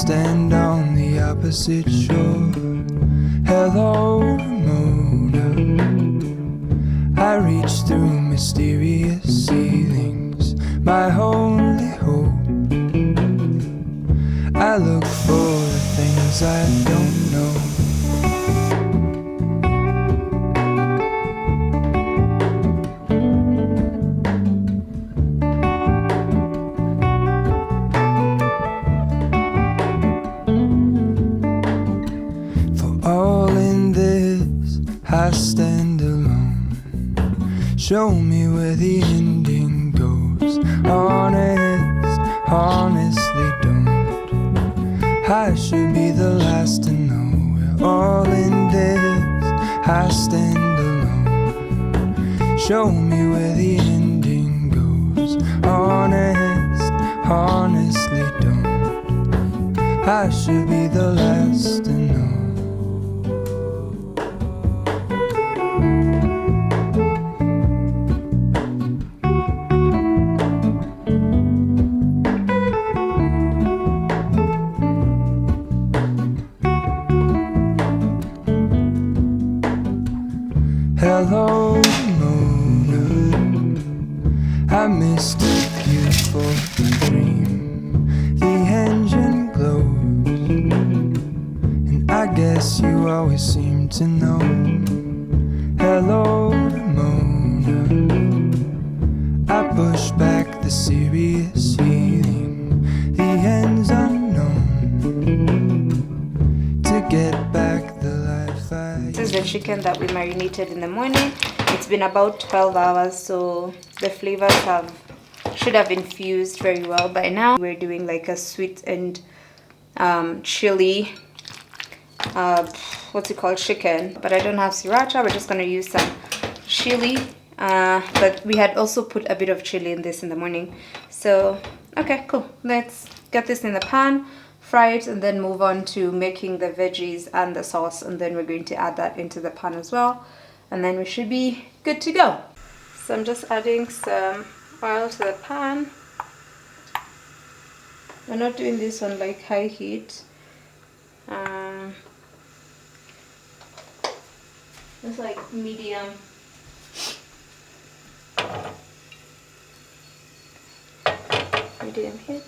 stand on the opposite shore. Hello, Ramona. I reach through mysterious ceilings, my only hope. I look for the things I don't know. For all in this, I stand alone. Show me where the ending goes. Honest, honestly don't. I should be the last to know. We're all in this, I stand alone. Show me where the ending goes. Honest, honestly don't. I should be the last to know. Hello, Mona. I missed a beautiful dream. The engine glows, and I guess you always seem to know. Hello, Mona. I push back the serious feeling. The end's unknown. To get back the life I. This is the chicken that we marinated in the morning. It's been about 12 hours, so the flavors should have infused very well by now. We're doing like a sweet and chili, what's it called, chicken. But I don't have sriracha. We're just gonna use some chili. But we had also put a bit of chili in this in the morning. So okay, cool. Let's get this in the pan, fry it, and then move on to making the veggies and the sauce, and then we're going to add that into the pan as well, and then we should be good to go. So I'm just adding some oil to the pan. We're not doing this on like high heat. It's like medium. Medium heat.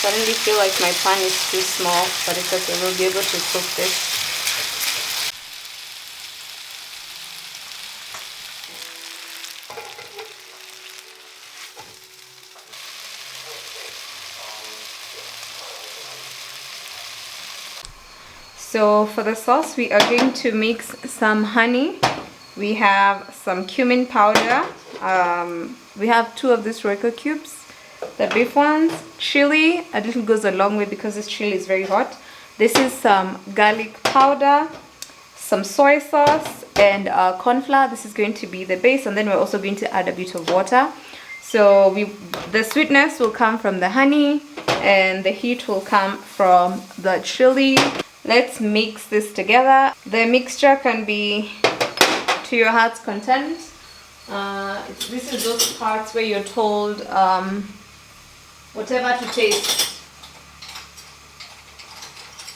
I suddenly feel like my pan is too small, but it's okay, we'll be able to cook this. So for the sauce, we are going to mix some honey. We have some cumin powder. We have 2 of these Royco cubes, the beef ones. Chili, a little goes a long way because this chili is very hot. This is some garlic powder, some soy sauce, and corn flour. This is going to be the base, and then we're also going to add a bit of water. So the sweetness will come from the honey, and the heat will come from the chili. Let's mix this together. The mixture can be to your heart's content. This is those parts where you're told whatever to taste.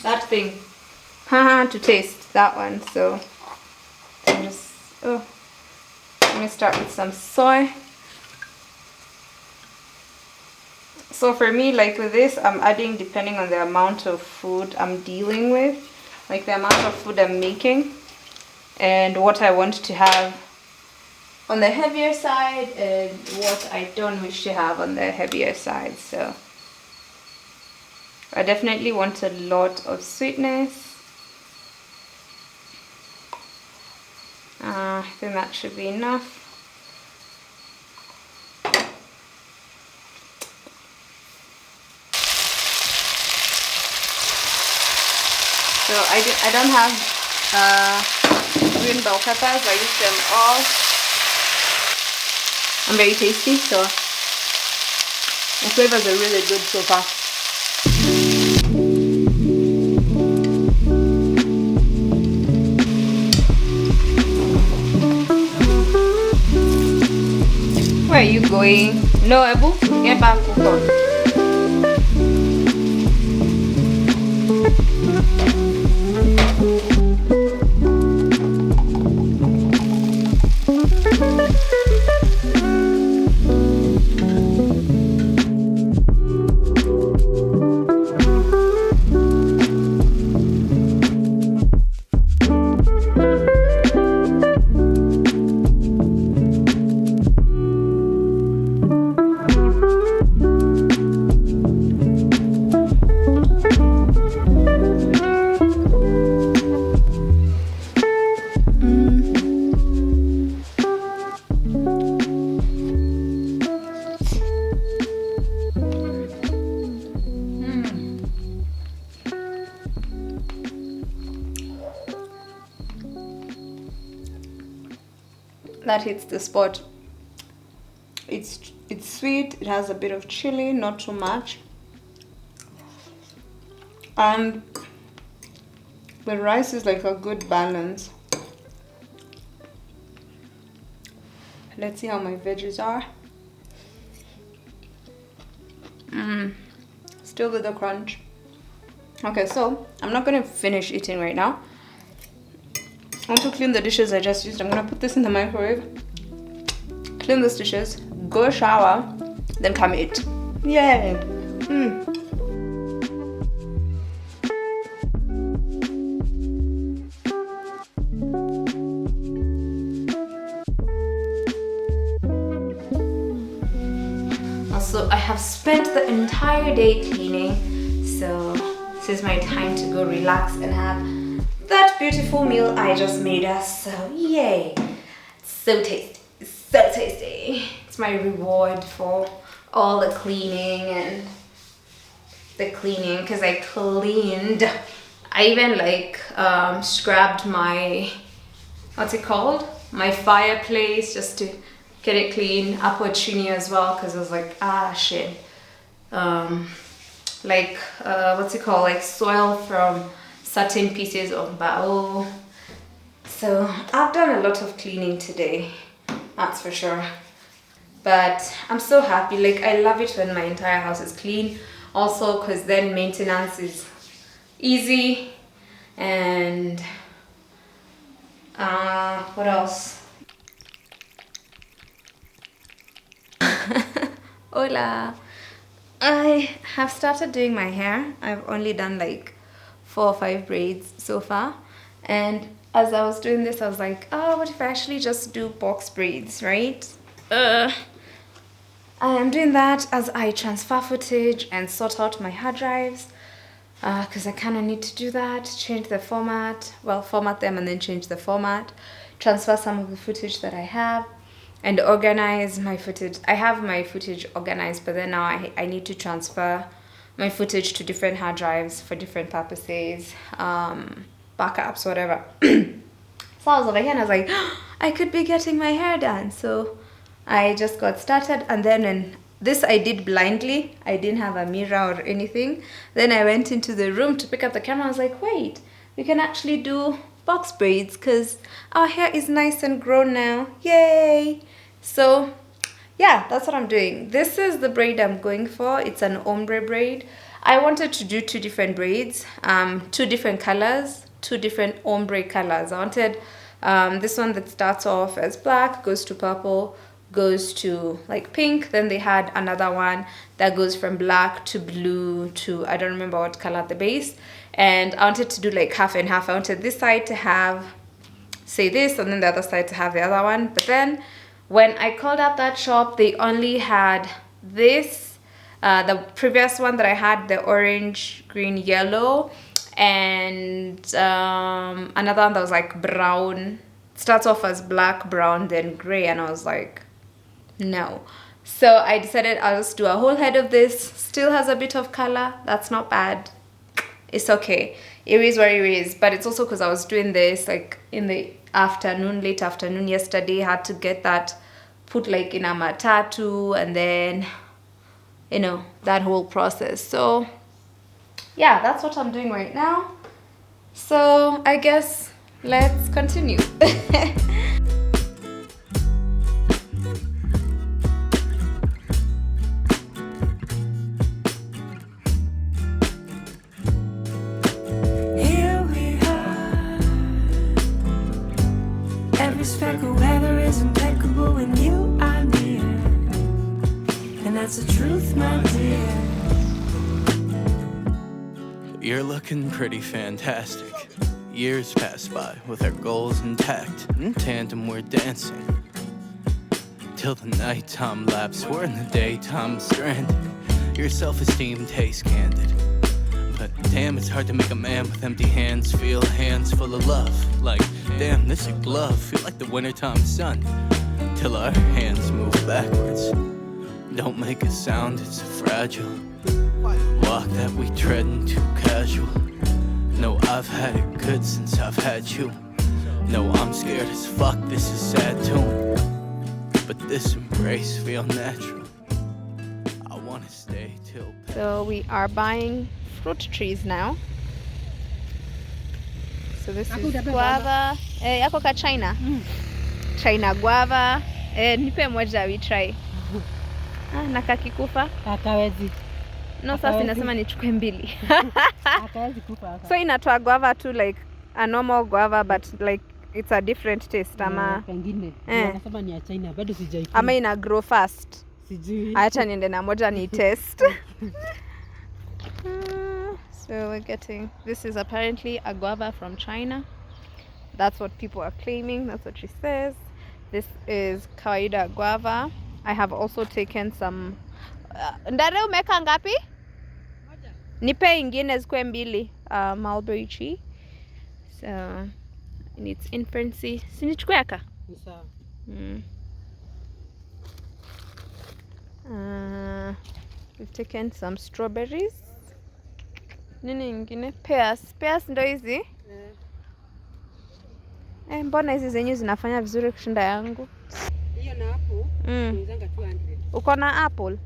That thing. To taste. That one. So I'm just let me start with some soy. So for me, like with this, I'm adding depending on the amount of food I'm dealing with, like the amount of food I'm making, and what I want to have on the heavier side and what I don't wish to have on the heavier side. So I definitely want a lot of sweetness. I think that should be enough. So I don't have green bell peppers. I use them all. I'm very tasty, so the flavors are really good so far. Where are you going? No, Ebu, get back. That hits the spot. It's sweet, it has a bit of chili, not too much, and the rice is like a good balance. Let's see how my veggies are. Still with the crunch. Okay, so I'm not gonna finish eating right now. I want to clean the dishes I just used. I'm gonna put this in the microwave, clean these dishes, go shower, then come eat. Yay! Also, I have spent the entire day cleaning, so this is my time to go relax and have that beautiful meal I just made us. So yay! It's so tasty, so tasty. It's my reward for all the cleaning because I cleaned. I even like scrubbed my, what's it called, my fireplace, just to get it clean. Upper chimney as well, because I was like, shit, what's it called, like soil from certain pieces of bao. So I've done a lot of cleaning today, that's for sure. But I'm so happy. Like, I love it when my entire house is clean, also because then maintenance is easy. And what else? Hola. I have started doing my hair. I've only done like 4 or 5 braids so far, and as I was doing this I was like, oh, what if I actually just do box braids, right? I am doing that as I transfer footage and sort out my hard drives, because I kind of need to do that, change the format, well, format them and then change the format, transfer some of the footage that I have, and organize my footage. I have my footage organized, but then now I need to transfer my footage to different hard drives for different purposes, backups, whatever. So I was over here and I was like, I could be getting my hair done. So I just got started, and then when this I did blindly, I didn't have a mirror or anything. Then I went into the room to pick up the camera. I was like, wait, we can actually do box braids because our hair is nice and grown now. Yay! So yeah, that's what I'm doing. This is the braid I'm going for. It's an ombre braid. I wanted to do 2 different braids, 2 different colors, 2 different ombre colors. I wanted this one that starts off as black, goes to purple, goes to like pink. Then they had another one that goes from black to blue to, I don't remember what color at the base. And I wanted to do like half and half. I wanted this side to have, say, this, and then the other side to have the other one. But then when I called up that shop, they only had this, the previous one that I had, the orange, green, yellow, and another one that was like brown. It starts off as black, brown, then gray, and I was like, no. So I decided I'll just do a whole head of this. Still has a bit of color. That's not bad. it's okay. It is what it is. But it's also because I was doing this like in the afternoon, late afternoon yesterday. I had to get that put like in a matatu, and then, you know, that whole process. So yeah, that's what I'm doing right now. So I guess let's continue. Here we are. Every speck of weather is impeccable when you are near. And that's the truth, my dear. You're looking pretty fantastic. Years pass by with our goals intact. In tandem, we're dancing. Till the nighttime lapse, we're in the daytime stranded. Your self-esteem tastes candid. But damn, it's hard to make a man with empty hands feel hands full of love. Like, damn, this a glove, feel like the wintertime sun. Till our hands move backwards. Don't make a sound, it's fragile. Walk that we treadin' too casual. No, I've had it good since I've had you. No, I'm scared as fuck, this is sad too. But this embrace feel natural. I wanna stay till. So we are buying fruit trees now. So this is guava. Yako ka China? China guava. Nipe moja we try. Na kakikufa? Akawezi. No, sasa inasema nichukue mbili. Akawezi kufa. So inatoa guava to like a normal guava, but like it's a different taste ama pengine. Wanasema ni ya China, bado sijaikula. Ama ina grow fast. Sijui. Acha niende na moja ni test. So we're getting, this is apparently a guava from China. That's what people are claiming. That's what she says. This is kawaida guava. I have also taken some. Ndare umeka ngapi? Moja. Nipe ingine zikwe mbili. Mulberry tree. So in its infancy. Sinichukue aka? Sawa. We've taken some strawberries. Nini ingine? Pears. Pears ndo hizi? Mbona hizi zenyu zinafanya vizuri kushinda yangu? Hiyo na apple. Tunauzanga 200. Uko na apple?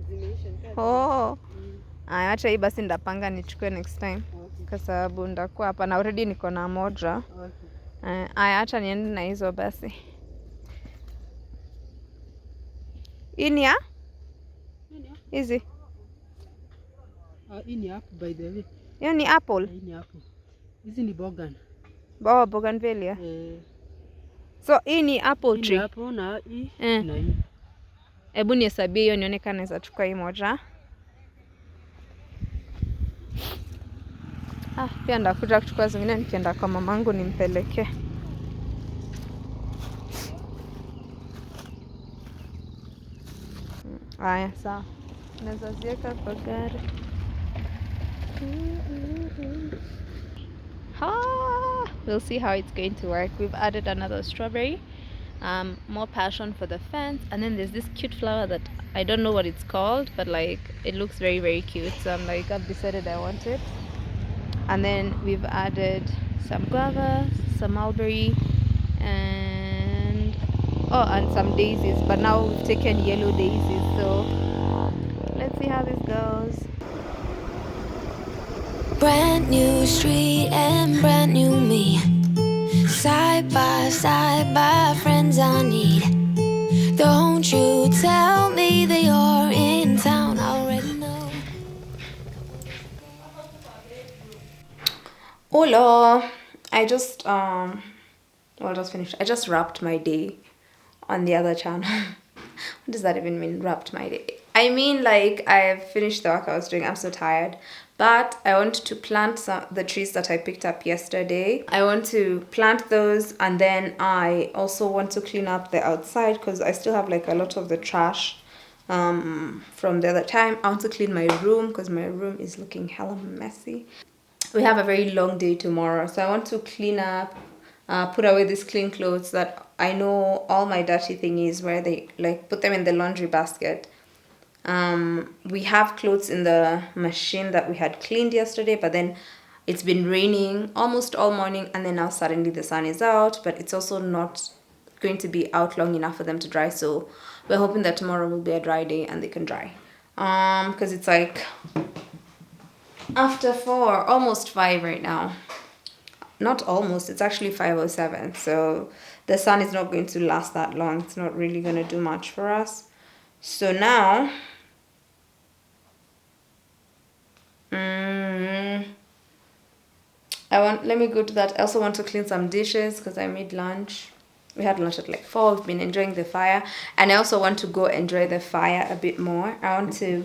Zimeisha sasa. Oh. Aya, acha hii basi ndapanga nichukue next time. Okay. Kwa sababu ndakuwa hapa na already niko na moja. Okay. Aya, acha niende na hizo basi. Hii ni ya? Hizi. Hii ni apple by the way. Hiyo ni apple? Hii ni apple. Hizi ni bogan. Bougainvillea. So hii ni apple tree. Hii ni apple na hii na hii. Hebu nihesabie hiyo nione kama naweza chukua hii moja. Pia ndakuja kuchukua zingine nikienda kwa mamangu nimpeleke. Haya, sawa. Naweza ziweka kwa gari. We'll see how it's going to work. We've added another strawberry, more passion for the fence, and then there's this cute flower that I don't know what it's called, but like it looks very, very cute. So I'm like, I've decided I want it. And then we've added some guava, some mulberry, and some daisies. But now we've taken yellow daisies. So let's see how this goes. Brand new street and brand new me. Side by friends I need. Don't you tell me that you're in town, I already know. Hola. I just finished. I just wrapped my day on the other channel. What does that even mean, wrapped my day? I mean, like, I've finished the work I was doing. I'm so tired. But I want to plant the trees that I picked up yesterday. I want to plant those, and then I also want to clean up the outside because I still have like a lot of the trash from the other time. I want to clean my room because my room is looking hella messy. We have a very long day tomorrow, so I want to clean up, put away these clean clothes that I know all my dirty thingies where they like put them in the laundry basket. We have clothes in the machine that we had cleaned yesterday, but then it's been raining almost all morning, and then now suddenly the sun is out, but it's also not going to be out long enough for them to dry. So we're hoping that tomorrow will be a dry day and they can dry. Because it's like after 4, almost 5 right now. Not almost, it's actually 5:07. So the sun is not going to last that long. It's not really going to do much for us. So now let me go to that. I also want to clean some dishes because I made lunch. We had lunch at like 4. We've been enjoying the fire, and I also want to go enjoy the fire a bit more. I want to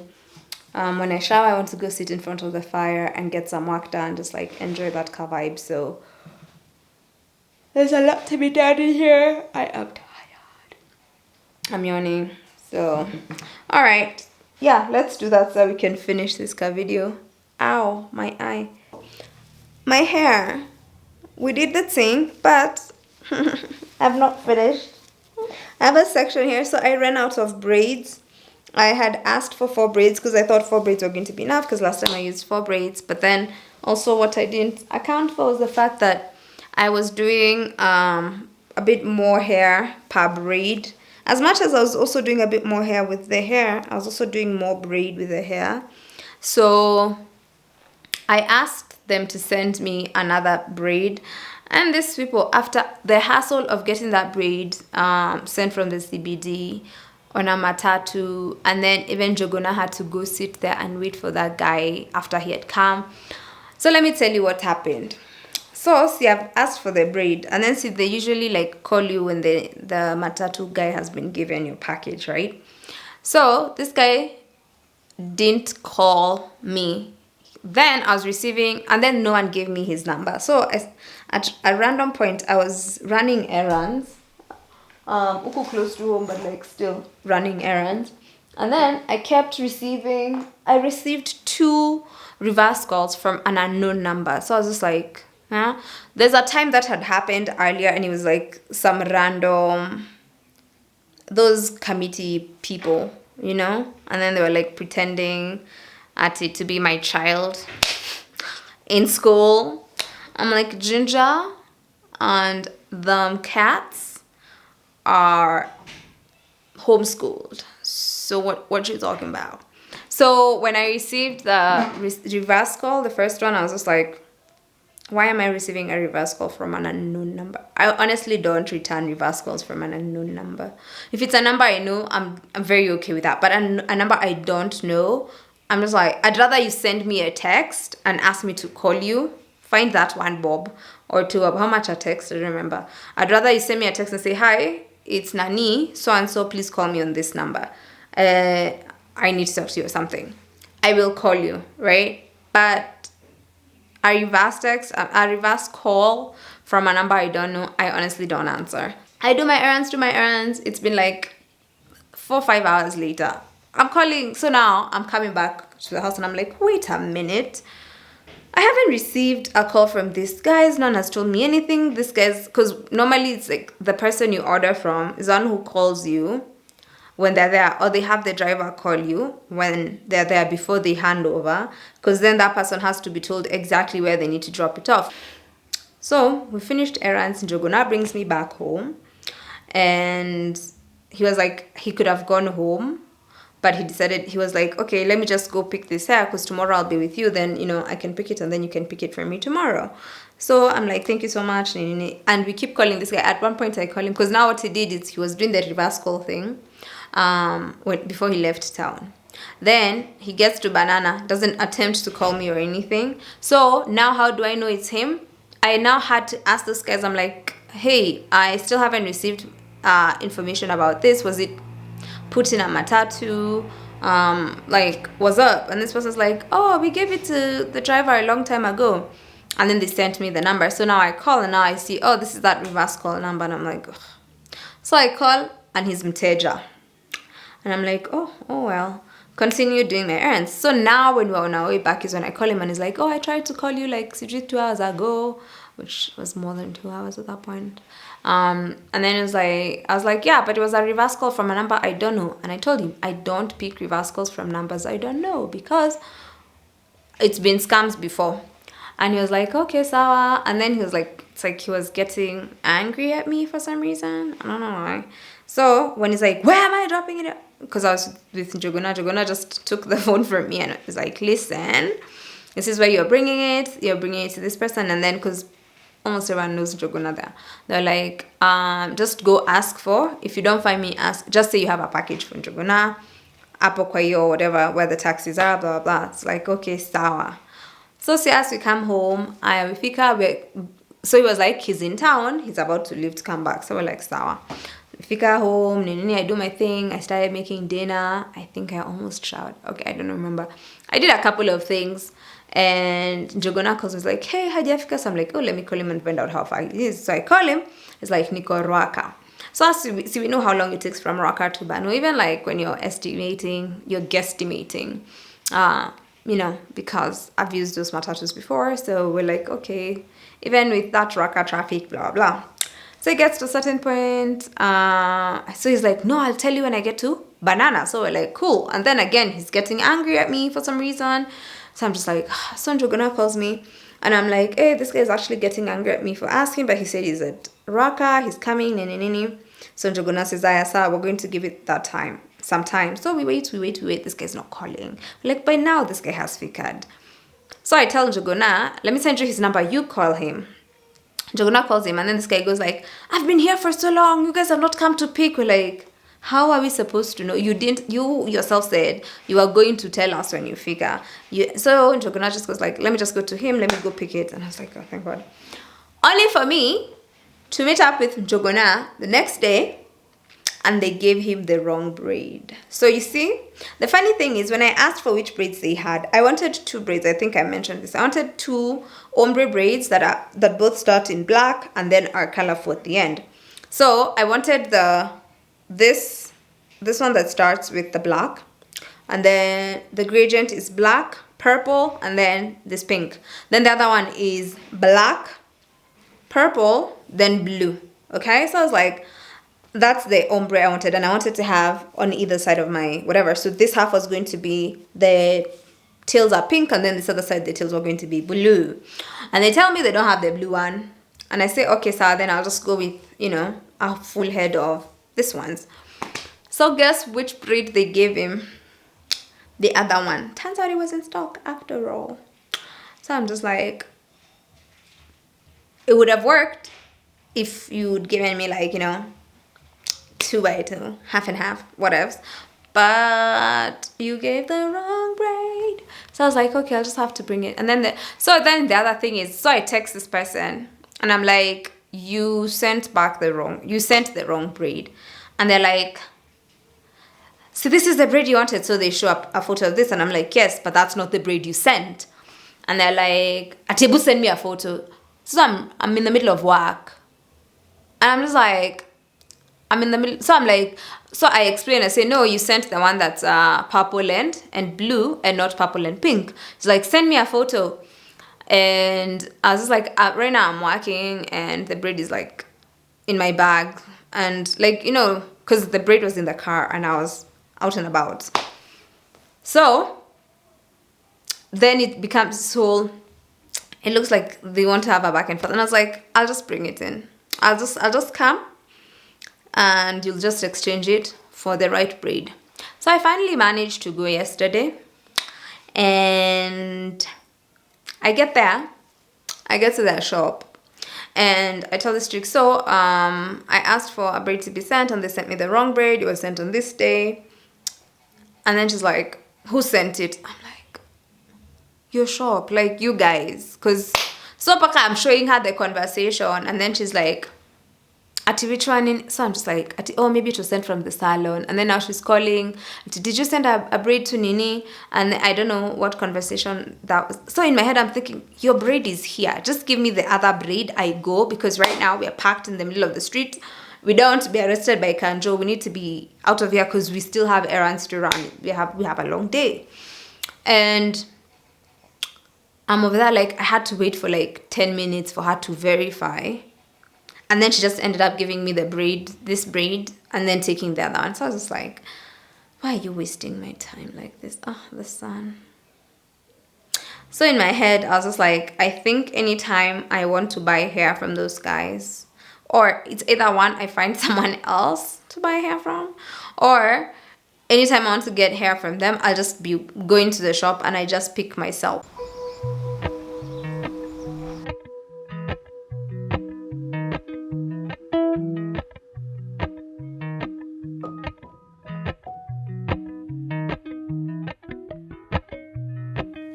when I shower, I want to go sit in front of the fire and get some work done, just like enjoy that car vibe. So there's a lot to be done in here. I am tired. I'm yawning. So all right, yeah, let's do that so we can finish this car video. Ow, my eye. My hair, we did the thing, but I've not finished. I have a section here, so I ran out of braids. I had asked for 4 braids because I thought 4 braids were going to be enough, because last time I used 4 braids. But then also what I didn't account for was the fact that I was doing a bit more hair per braid. As much as I was also doing a bit more hair with the hair, I was also doing more braid with the hair. So I asked them to send me another braid, and these people, after the hassle of getting that braid sent from the CBD on a matatu, and then even Jogona had to go sit there and wait for that guy after he had come. So let me tell you what happened. So see, I've asked for the braid, and then see, they usually like call you when the matatu guy has been given your package, right? So this guy didn't call me. Then I was receiving, and then no one gave me his number. So at a random point, I was running errands, close to home, but like still running errands. And then I received 2 reverse calls from an unknown number. So I was just like, huh? There's a time that had happened earlier, and it was like some random, those committee people, you know? And then they were like pretending at it to be my child in school. I'm like, Ginger and the cats are homeschooled. So what you talking about? So when I received the reverse call, the first one, I was just like, why am I receiving a reverse call from an unknown number? I honestly don't return reverse calls from an unknown number. If it's a number I know, I'm very okay with that. But a number I don't know, I'm just like, I'd rather you send me a text and ask me to call you. Find that one bob or 2 bob. How much a text? I don't remember. I'd rather you send me a text and say, hi, it's Nani, so and so, please call me on this number. I need to talk to you or something. I will call you, right? But a reverse text, a reverse call from a number I don't know, I honestly don't answer. I do my errands. It's been like 4 or 5 hours later. I'm calling, so now I'm coming back to the house and I'm like, wait a minute. I haven't received a call from these guys. None has told me anything. This guy's, because normally it's like the person you order from is one who calls you when they're there, or they have the driver call you when they're there before they hand over, because then that person has to be told exactly where they need to drop it off. So we finished errands. Jogona brings me back home, and he was like, he could have gone home, but he decided, he was like, okay, let me just go pick this hair, because tomorrow I'll be with you. Then, you know, I can pick it, and then you can pick it for me tomorrow. So I'm like, thank you so much. And we keep calling this guy. At one point I call him, because now what he did is he was doing the reverse call thing before he left town. Then he gets to Banana, doesn't attempt to call me or anything. So now how do I know it's him? I now had to ask those guys. I'm like, hey, I still haven't received information about this. Was it put in a matatu? Like, what's up? And this person's like, oh, we gave it to the driver a long time ago. And then they sent me the number. So now I call, and now I see, oh, this is that reverse call number. And I'm like, ugh. So I call, and he's Mteja. And I'm like, oh well. Continue doing my errands. So now when we're on our way back is when I call him, and he's like, oh, I tried to call you like 2 hours ago, which was more than 2 hours at that point. And then it was like, I was like, yeah, but it was a reverse call from a number I don't know. And I told him, I don't pick reverse calls from numbers I don't know because it's been scams before. And he was like, okay, sawa. And then he was like, it's like he was getting angry at me for some reason. I don't know why. So when he's like, where am I dropping it? Because I was with Jogona. Jogona just took the phone from me and was like, listen, this is where you're bringing it. You're bringing it to this person. And then because almost everyone knows Jogona there, they're like, just go ask for. If you don't find me, ask. Just say you have a package from Jogona, Apo kwa hiyo, whatever, where the taxis are, blah, blah, blah. It's like, okay, sawa. So as we come home, so he was like, he's in town, he's about to leave to come back. So we're like, sawa. Fika home, I do my thing. I started making dinner. I think I almost showered. Okay, I don't remember. I did a couple of things. And Jogona was like, hey, hajafika. So I'm like, oh, let me call him and find out how far he is. So I call him. It's like, Niko Ruaka. So as we know how long it takes from Ruaka to Bano. Even like when you're estimating, you're guesstimating. Because I've used those matatus before. So we're like, okay, even with that Ruaka traffic, blah, blah. So it gets to a certain point. So he's like, no, I'll tell you when I get to Banana. So we're like, cool. And then again, he's getting angry at me for some reason. So I'm just like, so Jogona calls me. And I'm like, hey, this guy is actually getting angry at me for asking. But he said he's at Raka. He's coming. So Jogona says, Ayasa, we're going to give it that time. Some time. So we wait. This guy's not calling. We're like, by now, this guy has figured. So I tell Jogona, let me send you his number. You call him. Jogona calls him, and then this guy goes like, I've been here for so long, you guys have not come to pick. We're like, how are we supposed to know? You yourself said you are going to tell us when you figure. So Jogona just goes like, let me just go to him, let me go pick it. And I was like, oh, thank God. Only for me to meet up with Jogona the next day, and they gave him the wrong braid. So you see, the funny thing is when I asked for which braids they had, I wanted 2 braids. I think I mentioned this. I wanted 2 ombre braids that both start in black and then are colorful at the end. So I wanted this one that starts with the black, and then the gradient is black, purple, and then this pink. Then the other one is black, purple, then blue. Okay, so I was like, that's the ombre I wanted, and I wanted to have on either side of my whatever. So this half was going to be the tails are pink, and then this other side the tails were going to be blue. And they tell me they don't have the blue one, and I say, okay, so then I'll just go with a full head of this ones. So guess which braid they gave him? The other one. Turns out it was in stock after all. So I'm just like, it would have worked if you'd given me like 2 by 2, half and half, whatever. But you gave the wrong braid. So I was like, okay, I'll just have to bring it. And then the other thing is, so I text this person and I'm like, you sent the wrong braid. And they're like, so this is the braid you wanted. So they show up a photo of this and I'm like, yes, but that's not the braid you sent. And they're like, Atebu, send me a photo. So I'm in the middle of work. And I'm just like, I'm in the middle. So I'm like, so I explain. I say, no, you sent the one that's purple and blue and not purple and pink. It's like, send me a photo. And I was just like, right now I'm working and the braid is like in my bag. And like, because the braid was in the car and I was out and about. So then it becomes this whole, it looks like they want to have a back and forth. And I was like, I'll just bring it in. I'll just come and you'll just exchange it for the right braid. So I finally managed to go yesterday, and I get to their shop and I tell this chick, so I asked for a braid to be sent and they sent me the wrong braid. It was sent on this day. And then she's like, who sent it? I'm like, your shop, like you guys. Because so I'm showing her the conversation and then she's like, Ati, which one? So I'm just like, oh, maybe it was sent from the salon. And then now she's calling, did you send a braid to Nini? And I don't know what conversation that was. So in my head, I'm thinking, your braid is here. Just give me the other braid. I go, because right now we are parked in the middle of the street. We don't want to be arrested by Kanjo. We need to be out of here because we still have errands to run. We have a long day. And I'm over there, like, I had to wait for like 10 minutes for her to verify. And then she just ended up giving me this braid, and then taking the other one. So I was just like, why are you wasting my time like this? Oh, the sun. So in my head, I was just like, I think anytime I want to buy hair from those guys, or it's either one, I find someone else to buy hair from, or anytime I want to get hair from them, I'll just be going to the shop and I just pick myself.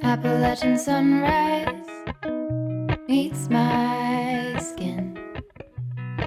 Appalachian sunrise meets my